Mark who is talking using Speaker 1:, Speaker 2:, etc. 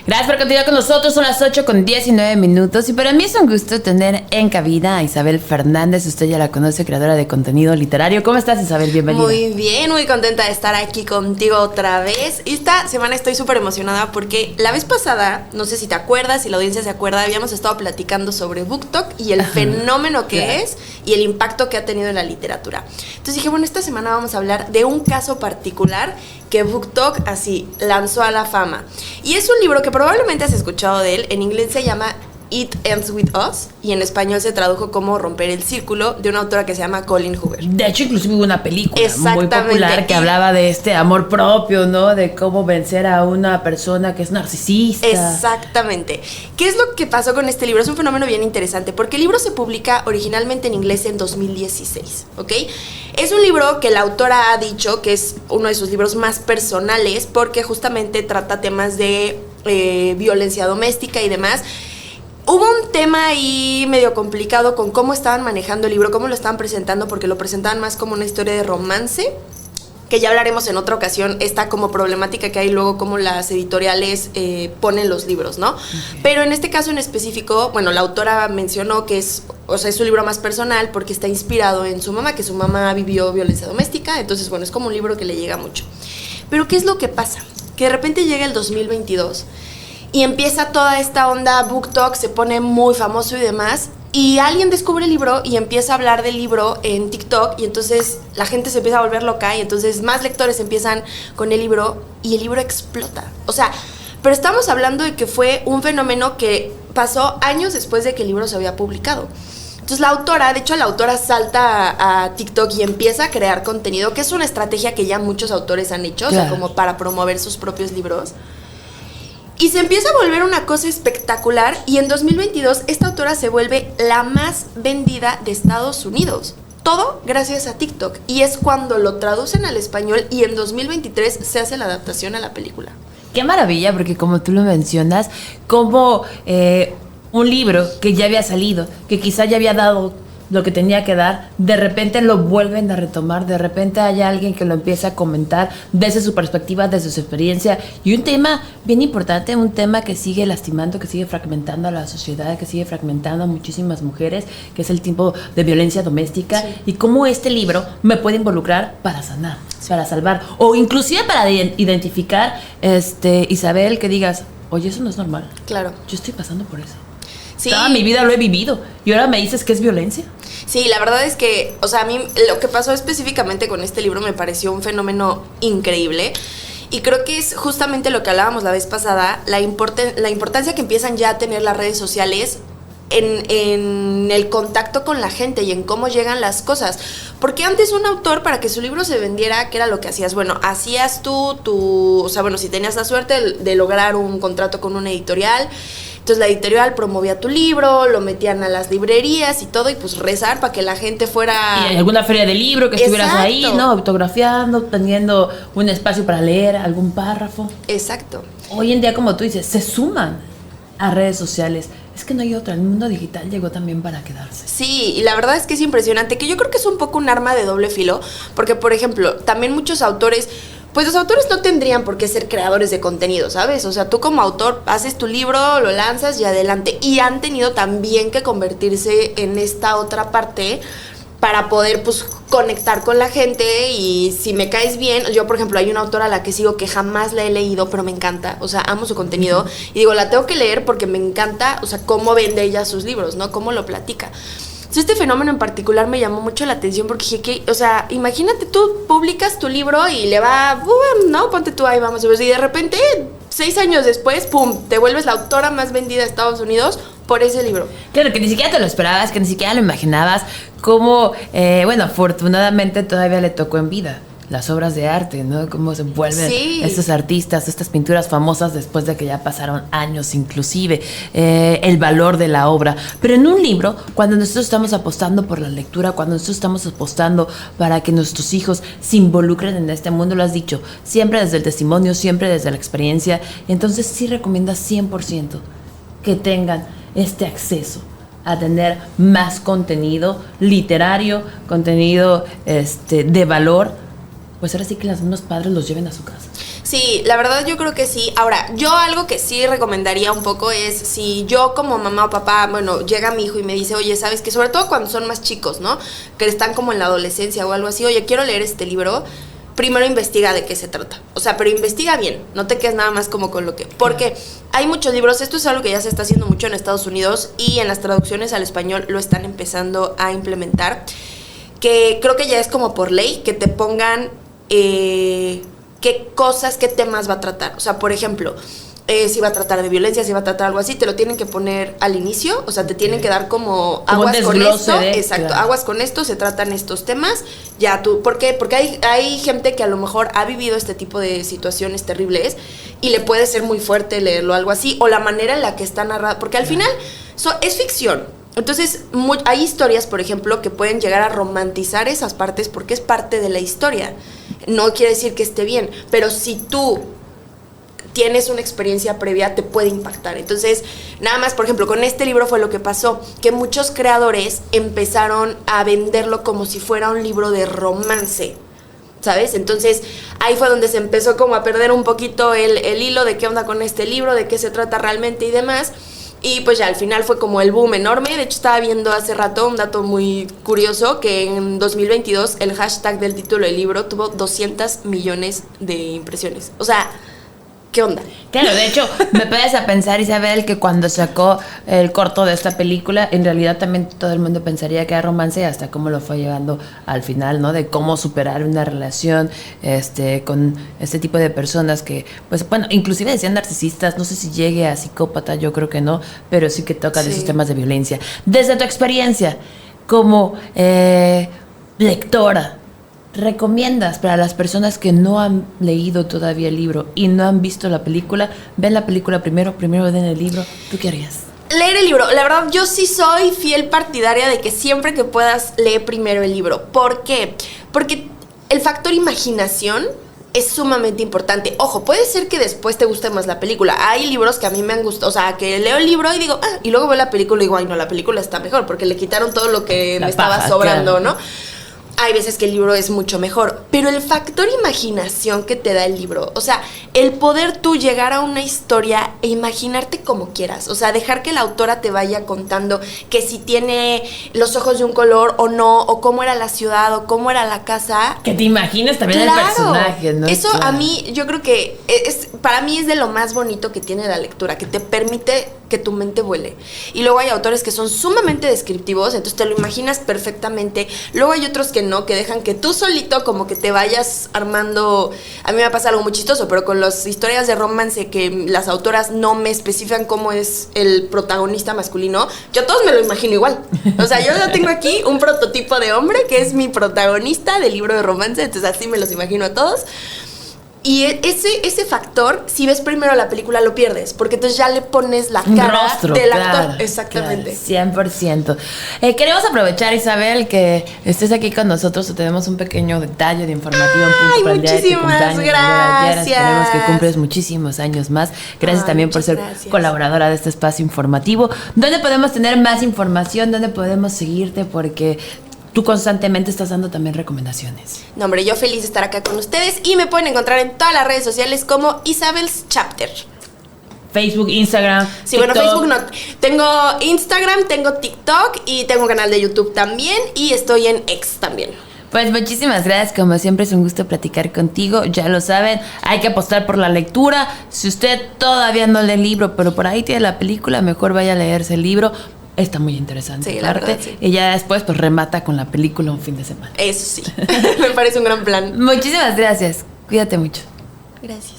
Speaker 1: Gracias por continuar con nosotros, son las 8:19 y para mí es un gusto tener en cabina a Isabel Fernández. Usted ya la conoce, creadora de contenido literario. ¿Cómo estás, Isabel? Bienvenida.
Speaker 2: Muy bien, muy contenta de estar aquí contigo otra vez. Esta semana estoy súper emocionada porque la vez pasada, no sé si te acuerdas, si la audiencia se acuerda, habíamos estado platicando sobre BookTok y el fenómeno que es y el impacto que ha tenido en la literatura. Entonces dije, bueno, esta semana vamos a hablar de un caso particular que BookTok así lanzó a la fama. Y es un libro que probablemente has escuchado de él. En inglés se llama It Ends With Us y en español se tradujo como Romper el Círculo, de una autora que se llama Colleen Hoover.
Speaker 1: De hecho, inclusive hubo una película muy popular que hablaba de este amor propio, ¿no? De cómo vencer a una persona que es narcisista.
Speaker 2: Exactamente. ¿Qué es lo que pasó con este libro? Es un fenómeno bien interesante porque el libro se publica originalmente en inglés en 2016, ¿ok? Es un libro que la autora ha dicho que es uno de sus libros más personales porque justamente trata temas de violencia doméstica y demás. Hubo un tema ahí medio complicado con cómo estaban manejando el libro, cómo lo estaban presentando, porque lo presentaban más como una historia de romance, que ya hablaremos en otra ocasión, esta como problemática que hay luego, cómo las editoriales ponen los libros, ¿no? Okay. Pero en este caso en específico, bueno, la autora mencionó que es su libro más personal porque está inspirado en su mamá, que su mamá vivió violencia doméstica, entonces, bueno, es como un libro que le llega mucho. Pero ¿qué es lo que pasa? Que de repente llega el 2022 y empieza toda esta onda, BookTok se pone muy famoso y demás, y alguien descubre el libro y empieza a hablar del libro en TikTok, y entonces la gente se empieza a volver loca, y entonces más lectores empiezan con el libro, y el libro explota. O sea, pero estamos hablando de que fue un fenómeno que pasó años después de que el libro se había publicado. Entonces la autora salta a TikTok y empieza a crear contenido, que es una estrategia que ya muchos autores han hecho, claro. O sea, como para promover sus propios libros. Y se empieza a volver una cosa espectacular, y en 2022 esta autora se vuelve la más vendida de Estados Unidos. Todo gracias a TikTok, y es cuando lo traducen al español y en 2023 se hace la adaptación a la película.
Speaker 1: Qué maravilla, porque como tú lo mencionas, como un libro que ya había salido, que quizá ya había dado lo que tenía que dar, de repente lo vuelven a retomar, de repente hay alguien que lo empieza a comentar desde su perspectiva, desde su experiencia, y un tema bien importante, un tema que sigue lastimando, que sigue fragmentando a la sociedad, que sigue fragmentando a muchísimas mujeres, que es el tipo de violencia doméstica, sí. Y cómo este libro me puede involucrar para sanar, sí. Para salvar, o inclusive para identificar, Isabel, que digas, oye, eso no es normal.
Speaker 2: Claro.
Speaker 1: Yo estoy pasando por eso.
Speaker 2: Sí.
Speaker 1: Toda mi vida lo he vivido y ahora me dices que es violencia.
Speaker 2: Sí, la verdad es que, o sea, a mí lo que pasó específicamente con este libro me pareció un fenómeno increíble, y creo que es justamente lo que hablábamos la vez pasada, la importancia que empiezan ya a tener las redes sociales en el contacto con la gente y en cómo llegan las cosas. Porque antes un autor, para que su libro se vendiera, ¿qué era lo que hacías? Bueno, hacías tú, o sea, bueno, si tenías la suerte de lograr un contrato con una editorial, entonces la editorial promovía tu libro, lo metían a las librerías y todo, y pues rezar para que la gente fuera...
Speaker 1: Y en alguna feria de libro que estuvieras ahí, ¿no? Autografiando, teniendo un espacio para leer algún párrafo.
Speaker 2: Exacto.
Speaker 1: Hoy en día, como tú dices, se suman a redes sociales. Es que no hay otra, el mundo digital llegó también para quedarse.
Speaker 2: Sí, y la verdad es que es impresionante, que yo creo que es un poco un arma de doble filo, porque, por ejemplo, también muchos autores... Pues los autores no tendrían por qué ser creadores de contenido, ¿sabes? O sea, tú como autor haces tu libro, lo lanzas y adelante. Y han tenido también que convertirse en esta otra parte para poder, pues, conectar con la gente. Y si me caes bien, yo, por ejemplo, hay una autora a la que sigo que jamás la he leído, pero me encanta. O sea, amo su contenido. Y digo, la tengo que leer porque me encanta, o sea, cómo vende ella sus libros, ¿no? Cómo lo platica. Este fenómeno en particular me llamó mucho la atención porque dije que, o sea, imagínate tú publicas tu libro y le va, no, ponte tú ahí, vamos a ver, y de repente 6 años después, pum, te vuelves la autora más vendida de Estados Unidos por ese libro.
Speaker 1: Claro, que ni siquiera te lo esperabas, que ni siquiera lo imaginabas, como, bueno, afortunadamente todavía le tocó en vida las obras de arte, ¿no? Cómo se vuelven estos artistas, estas pinturas famosas después de que ya pasaron años inclusive, el valor de la obra. Pero en un libro, cuando nosotros estamos apostando por la lectura, cuando nosotros estamos apostando para que nuestros hijos se involucren en este mundo, lo has dicho, siempre desde el testimonio, siempre desde la experiencia, entonces sí recomiendas 100% que tengan este acceso a tener más contenido literario, contenido de valor, pues ahora sí que los mismos padres los lleven a su casa.
Speaker 2: Sí, la verdad yo creo que sí. Ahora, yo algo que sí recomendaría un poco es si yo como mamá o papá, bueno, llega mi hijo y me dice, oye, ¿sabes qué? Sobre todo cuando son más chicos, ¿no? Que están como en la adolescencia o algo así, oye, quiero leer este libro. Primero investiga de qué se trata. O sea, pero investiga bien. No te quedes nada más como con lo que... Porque hay muchos libros. Esto es algo que ya se está haciendo mucho en Estados Unidos y en las traducciones al español lo están empezando a implementar. Que creo que ya es como por ley que te pongan qué cosas, qué temas va a tratar. O sea, por ejemplo, si va a tratar de violencia, si va a tratar algo así, te lo tienen que poner al inicio. O sea, te tienen que dar como aguas con esto. Exacto, claro. Aguas con esto, se tratan estos temas. Ya tú, ¿por qué? Porque hay gente que a lo mejor ha vivido este tipo de situaciones terribles y le puede ser muy fuerte leerlo, algo así, o la manera en la que está narrado, porque al final es ficción. Entonces, hay historias, por ejemplo, que pueden llegar a romantizar esas partes porque es parte de la historia. No quiere decir que esté bien, pero si tú tienes una experiencia previa, te puede impactar. Entonces, nada más, por ejemplo, con este libro fue lo que pasó, que muchos creadores empezaron a venderlo como si fuera un libro de romance, ¿sabes? Entonces, ahí fue donde se empezó como a perder un poquito el hilo de qué onda con este libro, de qué se trata realmente y demás. Y pues ya al final fue como el boom enorme. De hecho, estaba viendo hace rato un dato muy curioso, que en 2022 el hashtag del título del libro tuvo 200 millones de impresiones. O sea, ¿qué onda?
Speaker 1: Claro, de hecho, me puedes a pensar, Isabel, que cuando sacó el corto de esta película, en realidad también todo el mundo pensaría que era romance, hasta cómo lo fue llevando al final, ¿no? De cómo superar una relación con este tipo de personas que, pues, bueno, inclusive decían narcisistas, no sé si llegue a psicópata, yo creo que no, pero sí que toca de esos temas de violencia. Desde tu experiencia como lectora, ¿recomiendas para las personas que no han leído todavía el libro y no han visto la película, ven la película primero ven el libro? ¿Tú qué harías?
Speaker 2: Leer el libro. La verdad, yo sí soy fiel partidaria de que siempre que puedas, lee primero el libro. ¿Por qué? Porque el factor imaginación es sumamente importante. Ojo, puede ser que después te guste más la película. Hay libros que a mí me han gustado, o sea, que leo el libro y digo, y luego veo la película y digo, ay, no, la película está mejor porque le quitaron todo lo que me estaba sobrando, claro, ¿no? Hay veces que el libro es mucho mejor, pero el factor imaginación que te da el libro, o sea, el poder tú llegar a una historia e imaginarte como quieras, o sea, dejar que la autora te vaya contando que si tiene los ojos de un color o no, o cómo era la ciudad, o cómo era la casa.
Speaker 1: Que te imagines también, claro, el personaje, ¿no?
Speaker 2: Eso,
Speaker 1: claro,
Speaker 2: a mí, yo creo que para mí es de lo más bonito que tiene la lectura, que te permite que tu mente vuele. Y luego hay autores que son sumamente descriptivos, entonces te lo imaginas perfectamente. Luego hay otros que no, que dejan que tú solito como que te vayas armando. A mí me pasa algo muy chistoso, pero con las historias de romance que las autoras no me especifican cómo es el protagonista masculino, yo a todos me lo imagino igual. O sea, yo ya tengo aquí un prototipo de hombre que es mi protagonista del libro de romance, entonces así me los imagino a todos. Y ese factor, si ves primero la película, lo pierdes, porque entonces ya le pones la cara
Speaker 1: rostro,
Speaker 2: del
Speaker 1: claro,
Speaker 2: actor. Exactamente.
Speaker 1: Claro, 100%. Queremos aprovechar, Isabel, que estés aquí con nosotros. Tenemos un pequeño detalle de informativo.
Speaker 2: Ay, muchísimas gracias.
Speaker 1: Esperemos que cumples muchísimos años más. Gracias también por ser colaboradora de este espacio informativo. ¿Dónde podemos tener más información? ¿Dónde podemos seguirte? Porque tú constantemente estás dando también recomendaciones.
Speaker 2: No, hombre, yo feliz de estar acá con ustedes y me pueden encontrar en todas las redes sociales como Isabel's Chapter.
Speaker 1: Facebook, Instagram,
Speaker 2: sí, TikTok. Bueno, Facebook no. Tengo Instagram, tengo TikTok y tengo un canal de YouTube también y estoy en X también.
Speaker 1: Pues muchísimas gracias, como siempre es un gusto platicar contigo, ya lo saben, hay que apostar por la lectura. Si usted todavía no lee el libro, pero por ahí tiene la película, mejor vaya a leerse el libro. Está muy interesante,
Speaker 2: sí,
Speaker 1: la verdad, sí. Y ya después pues remata con la película un fin de semana.
Speaker 2: Eso sí, me parece un gran plan.
Speaker 1: Muchísimas gracias, cuídate mucho.
Speaker 2: Gracias.